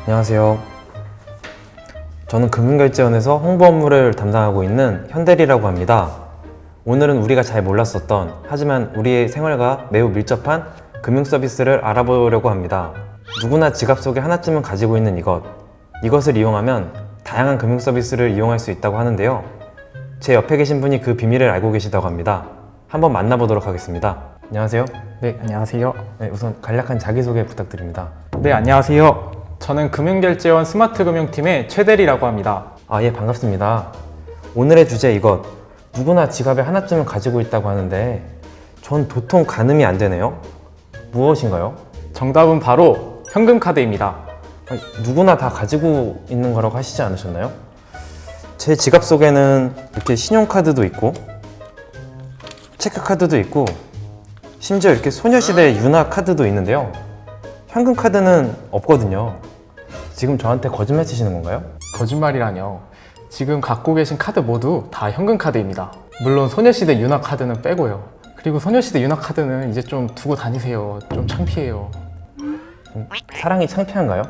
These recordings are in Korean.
안녕하세요. 저는 금융결제원에서 홍보 업무를 담당하고 있는 현대리라고 합니다. 오늘은 우리가 잘 몰랐었던, 하지만 우리의 생활과 매우 밀접한 금융 서비스를 알아보려고 합니다. 누구나 지갑 속에 하나쯤은 가지고 있는 이것을 이용하면 다양한 금융 서비스를 이용할 수 있다고 하는데요. 제 옆에 계신 분이 그 비밀을 알고 계시다고 합니다. 한번 만나보도록 하겠습니다. 안녕하세요. 네, 안녕하세요. 네, 우선 간략한 자기소개 부탁드립니다. 네, 안녕하세요. 저는 금융결제원 스마트금융팀의 최대리라고 합니다. 예, 반갑습니다. 오늘의 주제 누구나 지갑에 하나쯤은 가지고 있다고 하는데 전 도통 가늠이 안 되네요. 무엇인가요? 정답은 바로 현금카드입니다. 누구나 다 가지고 있는 거라고 하시지 않으셨나요? 제 지갑 속에는 이렇게 신용카드도 있고 체크카드도 있고 심지어 이렇게 소녀시대 유나카드도 있는데요. 현금카드는 없거든요. 지금 저한테 거짓말 치시는 건가요? 거짓말이라뇨. 지금 갖고 계신 카드 모두 다 현금카드입니다. 물론 소녀시대 유나카드는 빼고요. 그리고 소녀시대 유나카드는 이제 좀 두고 다니세요. 좀 창피해요. 사랑이 창피한가요?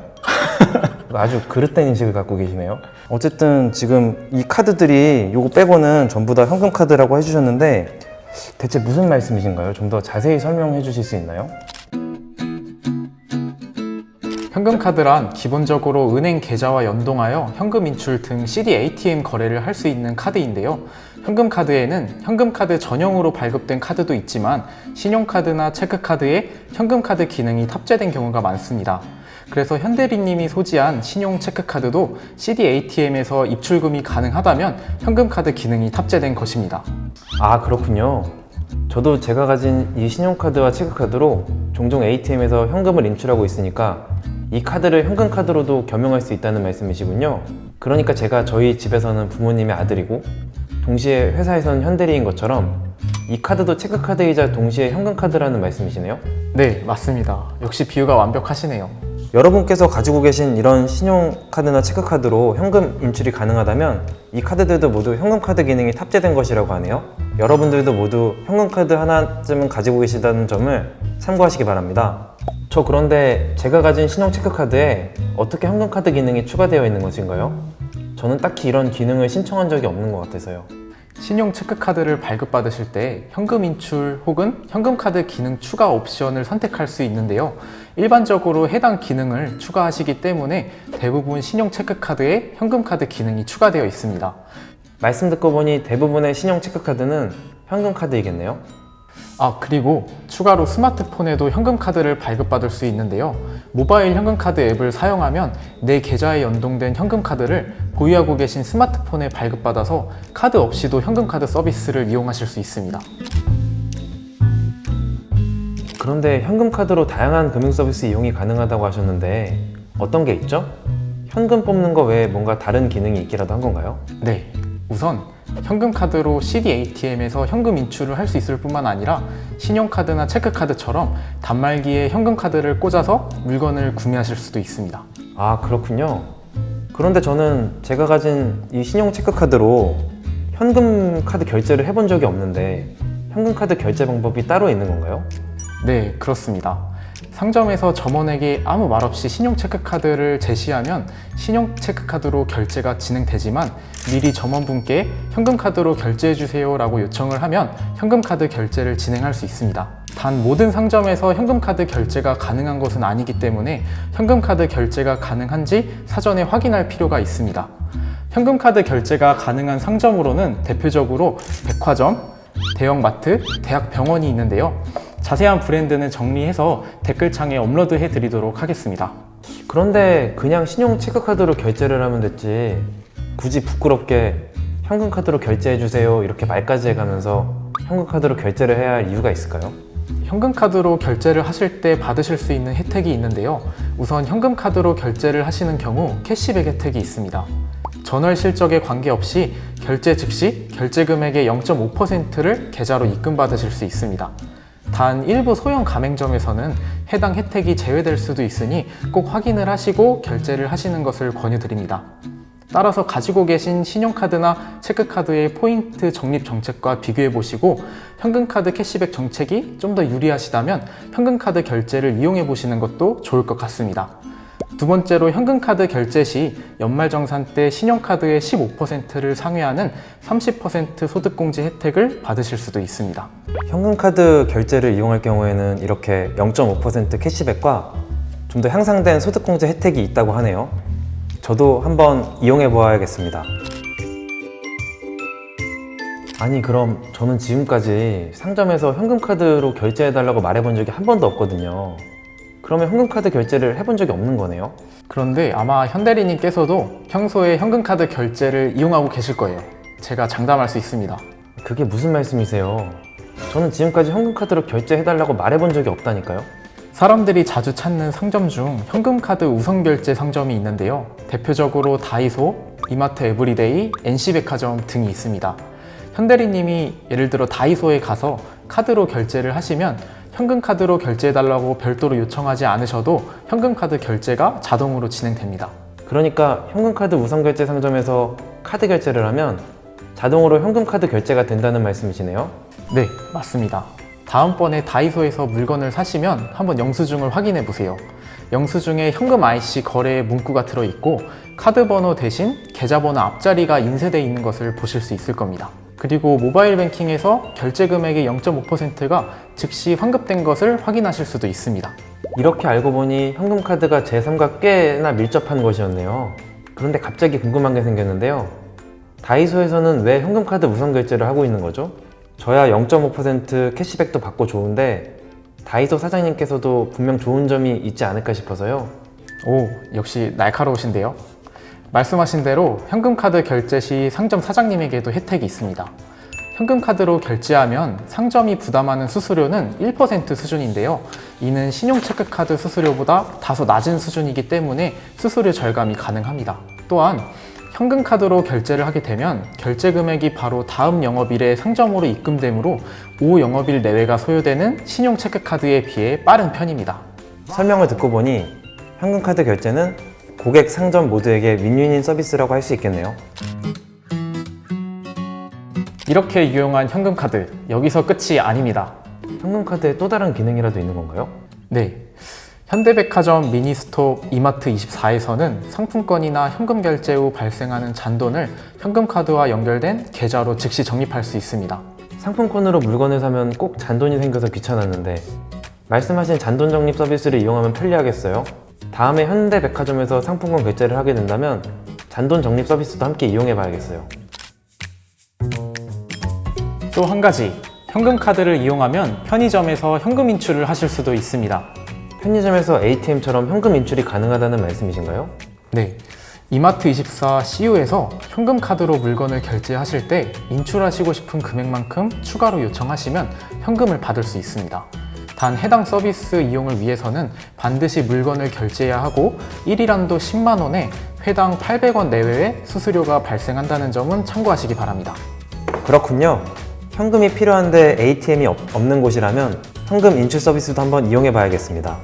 아주 그릇된 인식을 갖고 계시네요. 어쨌든 지금 이 카드들이 요거 빼고는 전부 다 현금카드라고 해주셨는데 대체 무슨 말씀이신가요? 좀 더 자세히 설명해 주실 수 있나요? 현금카드란 기본적으로 은행 계좌와 연동하여 현금 인출 등 CD ATM 거래를 할 수 있는 카드인데요. 현금카드에는 현금카드 전용으로 발급된 카드도 있지만 신용카드나 체크카드에 현금카드 기능이 탑재된 경우가 많습니다. 그래서 현대리님이 소지한 신용 체크카드도 CD ATM에서 입출금이 가능하다면 현금카드 기능이 탑재된 것입니다. 그렇군요. 저도 제가 가진 이 신용카드와 체크카드로 종종 ATM에서 현금을 인출하고 있으니까 이 카드를 현금카드로도 겸용할 수 있다는 말씀이시군요. 그러니까 제가 저희 집에서는 부모님의 아들이고 동시에 회사에서는 현대리인 것처럼 이 카드도 체크카드이자 동시에 현금카드라는 말씀이시네요? 네, 맞습니다. 역시 비유가 완벽하시네요. 여러분께서 가지고 계신 이런 신용카드나 체크카드로 현금 인출이 가능하다면 이 카드들도 모두 현금카드 기능이 탑재된 것이라고 하네요. 여러분들도 모두 현금카드 하나쯤은 가지고 계시다는 점을 참고하시기 바랍니다. 저 그런데 제가 가진 신용 체크카드에 어떻게 현금카드 기능이 추가되어 있는 것인가요? 저는 딱히 이런 기능을 신청한 적이 없는 것 같아서요. 신용 체크카드를 발급받으실 때 현금 인출 혹은 현금카드 기능 추가 옵션을 선택할 수 있는데요. 일반적으로 해당 기능을 추가하시기 때문에 대부분 신용 체크카드에 현금카드 기능이 추가되어 있습니다. 말씀 듣고 보니 대부분의 신용 체크카드는 현금카드이겠네요? 그리고 추가로 스마트폰에도 현금카드를 발급받을 수 있는데요. 모바일 현금카드 앱을 사용하면 내 계좌에 연동된 현금카드를 보유하고 계신 스마트폰에 발급받아서 카드 없이도 현금카드 서비스를 이용하실 수 있습니다. 그런데 현금카드로 다양한 금융 서비스 이용이 가능하다고 하셨는데 어떤 게 있죠? 현금 뽑는 거 외에 뭔가 다른 기능이 있기라도 한 건가요? 네, 우선 현금카드로 CD ATM에서 현금 인출을 할 수 있을 뿐만 아니라 신용카드나 체크카드처럼 단말기에 현금카드를 꽂아서 물건을 구매하실 수도 있습니다. 그렇군요. 그런데 저는 제가 가진 이 신용 체크카드로 현금카드 결제를 해본 적이 없는데 현금카드 결제 방법이 따로 있는 건가요? 네, 그렇습니다. 상점에서 점원에게 아무 말 없이 신용 체크카드를 제시하면 신용 체크카드로 결제가 진행되지만 미리 점원분께 현금카드로 결제해주세요 라고 요청을 하면 현금카드 결제를 진행할 수 있습니다. 단 모든 상점에서 현금카드 결제가 가능한 것은 아니기 때문에 현금카드 결제가 가능한지 사전에 확인할 필요가 있습니다. 현금카드 결제가 가능한 상점으로는 대표적으로 백화점, 대형마트, 대학병원이 있는데요. 자세한 브랜드는 정리해서 댓글창에 업로드해 드리도록 하겠습니다. 그런데 그냥 신용 체크카드로 결제를 하면 됐지 굳이 부끄럽게 현금카드로 결제해주세요 이렇게 말까지 해가면서 현금카드로 결제를 해야 할 이유가 있을까요? 현금카드로 결제를 하실 때 받으실 수 있는 혜택이 있는데요. 우선 현금카드로 결제를 하시는 경우 캐시백 혜택이 있습니다. 전월 실적에 관계없이 결제 즉시 결제 금액의 0.5%를 계좌로 입금받으실 수 있습니다. 단 일부 소형 가맹점에서는 해당 혜택이 제외될 수도 있으니 꼭 확인을 하시고 결제를 하시는 것을 권유드립니다. 따라서 가지고 계신 신용카드나 체크카드의 포인트 적립 정책과 비교해 보시고 현금카드 캐시백 정책이 좀 더 유리하시다면 현금카드 결제를 이용해 보시는 것도 좋을 것 같습니다. 두 번째로 현금카드 결제 시 연말정산 때 신용카드의 15%를 상회하는 30% 소득공제 혜택을 받으실 수도 있습니다. 현금카드 결제를 이용할 경우에는 이렇게 0.5% 캐시백과 좀 더 향상된 소득공제 혜택이 있다고 하네요. 저도 한번 이용해 보아야겠습니다. 아니, 그럼 저는 지금까지 상점에서 현금카드로 결제해 달라고 말해 본 적이 한 번도 없거든요. 그러면 현금카드 결제를 해본 적이 없는 거네요? 그런데 아마 현대리님께서도 평소에 현금카드 결제를 이용하고 계실 거예요. 제가 장담할 수 있습니다. 그게 무슨 말씀이세요? 저는 지금까지 현금카드로 결제해 달라고 말해 본 적이 없다니까요? 사람들이 자주 찾는 상점 중 현금카드 우선결제 상점이 있는데요. 대표적으로 다이소, 이마트 에브리데이, NC백화점 등이 있습니다. 현대리님이 예를 들어 다이소에 가서 카드로 결제를 하시면 현금카드로 결제해달라고 별도로 요청하지 않으셔도 현금카드 결제가 자동으로 진행됩니다. 그러니까 현금카드 우선결제 상점에서 카드 결제를 하면 자동으로 현금카드 결제가 된다는 말씀이시네요? 네, 맞습니다. 다음번에 다이소에서 물건을 사시면 한번 영수증을 확인해 보세요. 영수증에 현금 IC 거래 문구가 들어있고 카드 번호 대신 계좌번호 앞자리가 인쇄되어 있는 것을 보실 수 있을 겁니다. 그리고 모바일 뱅킹에서 결제 금액의 0.5%가 즉시 환급된 것을 확인하실 수도 있습니다. 이렇게 알고 보니 현금카드가 제 삶과 꽤나 밀접한 것이었네요. 그런데 갑자기 궁금한 게 생겼는데요. 다이소에서는 왜 현금카드 우선결제를 하고 있는 거죠? 저야 0.5% 캐시백도 받고 좋은데 다이소 사장님께서도 분명 좋은 점이 있지 않을까 싶어서요. 오, 역시 날카로우신데요. 말씀하신 대로 현금카드 결제 시 상점 사장님에게도 혜택이 있습니다. 현금카드로 결제하면 상점이 부담하는 수수료는 1% 수준인데요. 이는 신용체크카드 수수료보다 다소 낮은 수준이기 때문에 수수료 절감이 가능합니다. 또한 현금카드로 결제를 하게 되면 결제 금액이 바로 다음 영업일에 상점으로 입금되므로 5영업일 내외가 소요되는 신용체크카드에 비해 빠른 편입니다. 설명을 듣고 보니 현금카드 결제는 고객, 상점 모두에게 윈윈인 서비스라고 할 수 있겠네요. 이렇게 유용한 현금카드, 여기서 끝이 아닙니다. 현금카드에 또 다른 기능이라도 있는 건가요? 네. 현대백화점 미니스톱 이마트24에서는 상품권이나 현금 결제 후 발생하는 잔돈을 현금카드와 연결된 계좌로 즉시 적립할 수 있습니다. 상품권으로 물건을 사면 꼭 잔돈이 생겨서 귀찮았는데 말씀하신 잔돈 적립 서비스를 이용하면 편리하겠어요? 다음에 현대백화점에서 상품권 결제를 하게 된다면 잔돈 적립 서비스도 함께 이용해 봐야겠어요. 또 한 가지, 현금카드를 이용하면 편의점에서 현금 인출을 하실 수도 있습니다. 편의점에서 ATM처럼 현금 인출이 가능하다는 말씀이신가요? 네. 이마트24 CU에서 현금카드로 물건을 결제하실 때 인출하시고 싶은 금액만큼 추가로 요청하시면 현금을 받을 수 있습니다. 단 해당 서비스 이용을 위해서는 반드시 물건을 결제해야 하고 1일한도 10만 원에 회당 800원 내외의 수수료가 발생한다는 점은 참고하시기 바랍니다. 그렇군요. 현금이 필요한데 ATM이 없는 곳이라면 현금 인출 서비스도 한번 이용해 봐야겠습니다.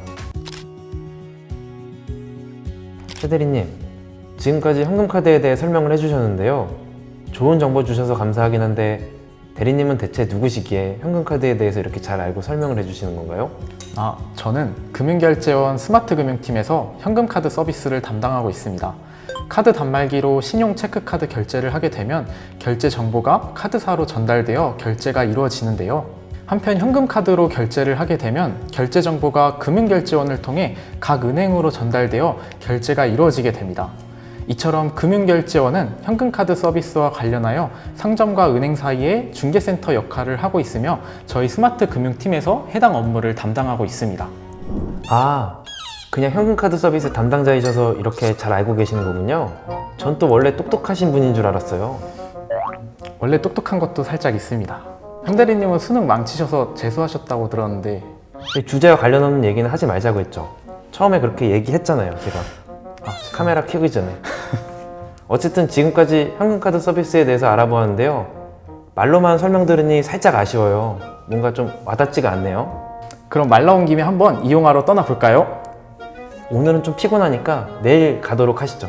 최 대리님, 지금까지 현금카드에 대해 설명을 해주셨는데요. 좋은 정보 주셔서 감사하긴 한데 대리님은 대체 누구시기에 현금카드에 대해서 이렇게 잘 알고 설명을 해주시는 건가요? 저는 금융결제원 스마트금융팀에서 현금카드 서비스를 담당하고 있습니다. 카드 단말기로 신용 체크카드 결제를 하게 되면 결제 정보가 카드사로 전달되어 결제가 이루어지는데요. 한편 현금카드로 결제를 하게 되면 결제 정보가 금융결제원을 통해 각 은행으로 전달되어 결제가 이루어지게 됩니다. 이처럼 금융결제원은 현금카드 서비스와 관련하여 상점과 은행 사이의 중개센터 역할을 하고 있으며 저희 스마트금융팀에서 해당 업무를 담당하고 있습니다. 그냥 현금카드 서비스 담당자이셔서 이렇게 잘 알고 계시는 거군요. 전 또 원래 똑똑하신 분인 줄 알았어요. 원래 똑똑한 것도 살짝 있습니다. 현대리님은 수능 망치셔서 재수하셨다고 들었는데 주제와 관련 없는 얘기는 하지 말자고 했죠. 처음에 그렇게 얘기했잖아요, 제가. 카메라 켜기 전에. 어쨌든 지금까지 현금카드 서비스에 대해서 알아보았는데요. 말로만 설명 들으니 살짝 아쉬워요. 뭔가 좀 와닿지가 않네요. 그럼 말 나온 김에 한번 이용하러 떠나볼까요? 오늘은 좀 피곤하니까 내일 가도록 하시죠.